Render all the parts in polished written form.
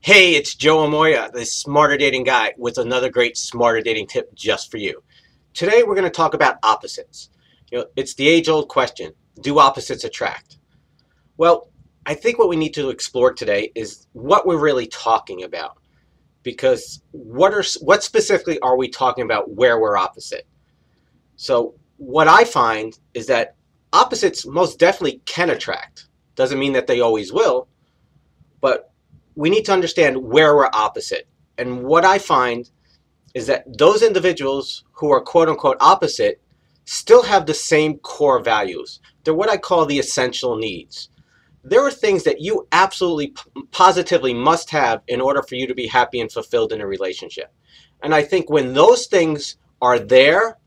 Hey, it's Joe Amoia, the Smarter Dating Guy, with another great Smarter Dating tip just for you. Today we're going to talk about opposites. It's the age-old question, do opposites attract? Well, I think what we need to explore today is what we're really talking about. Because what specifically are we talking about where we're opposite? So what I find is that opposites most definitely can attract. Doesn't mean that they always will, but we need to understand where we're opposite. And what I find is that those individuals who are quote unquote opposite still have the same core values. They're what I call the essential needs. There are things that you absolutely positively must have in order for you to be happy and fulfilled in a relationship. And I think when those things are there,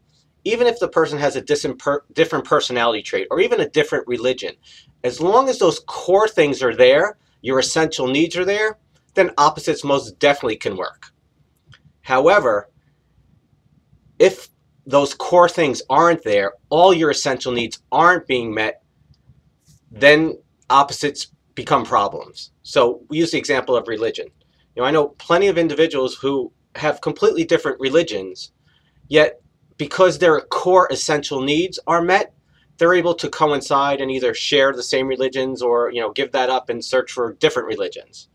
even if the person has a different personality trait or even a different religion, as long as those core things are there, your essential needs are there, then opposites most definitely can work. However, if those core things aren't there, all your essential needs aren't being met, then opposites become problems. So we use the example of religion. I know plenty of individuals who have completely different religions, yet because their core essential needs are met, they're able to coincide and either share the same religions or give that up and search for different religions.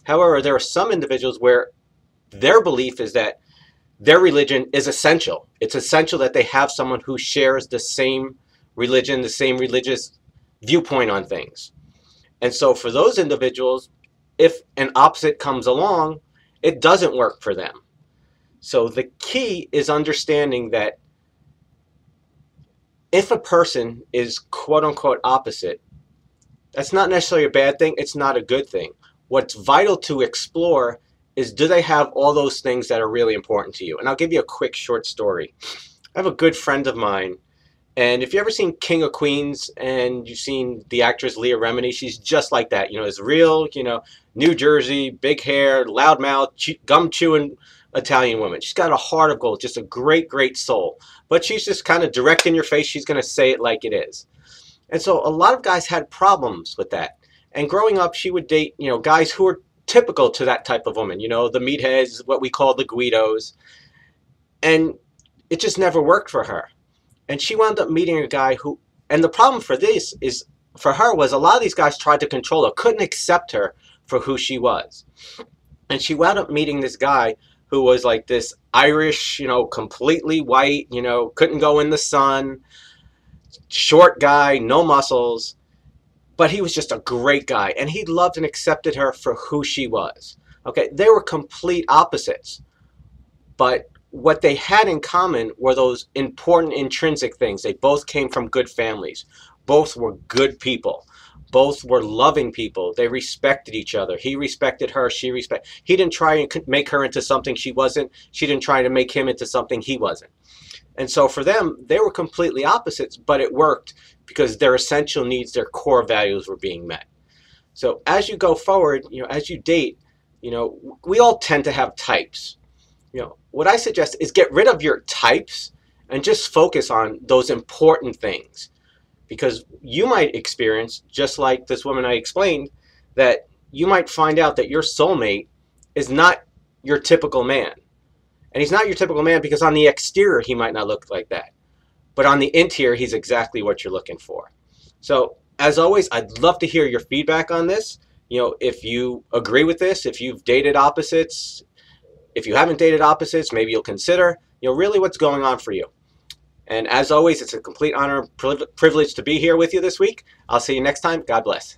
However, there are some individuals where their belief is that their religion is essential. It's essential that they have someone who shares the same religion, the same religious viewpoint on things. And so for those individuals, if an opposite comes along, it doesn't work for them. So the key is understanding that if a person is quote unquote opposite, that's not necessarily a bad thing. It's not a good thing. What's vital to explore is, do they have all those things that are really important to you? And I'll give you a quick short story. I have a good friend of mine, and if you've ever seen King of Queens and you've seen the actress Leah Remini, she's just like that. This real, New Jersey, big hair, loud mouth, gum chewing Italian woman. She's got a heart of gold, just a great, great soul. But she's just kind of direct in your face. She's going to say it like it is. And so a lot of guys had problems with that. And growing up, she would date, guys who were typical to that type of woman. The meatheads, what we call the Guidos. And it just never worked for her. And she wound up meeting a guy who, and the problem for this is, for her, was a lot of these guys tried to control her, couldn't accept her for who she was. And she wound up meeting this guy who was like this Irish, completely white, couldn't go in the sun, short guy, no muscles, but he was just a great guy, and he loved and accepted her for who she was. Okay, they were complete opposites, but what they had in common were those important intrinsic things. They both came from good families. Both were good people. Both were loving people. They respected each other. He respected her. He didn't try and make her into something she wasn't. She didn't try to make him into something he wasn't. And so for them, they were completely opposites, but it worked because their essential needs, their core values were being met. So as you go forward, as you date, we all tend to have types. What I suggest is get rid of your types and just focus on those important things. Because you might experience, just like this woman I explained, that you might find out that your soulmate is not your typical man. And he's not your typical man because on the exterior he might not look like that. But on the interior, he's exactly what you're looking for. So as always, I'd love to hear your feedback on this. If you agree with this, if you've dated opposites, if you haven't dated opposites, maybe you'll consider, really what's going on for you. And as always, it's a complete honor and privilege to be here with you this week. I'll see you next time. God bless.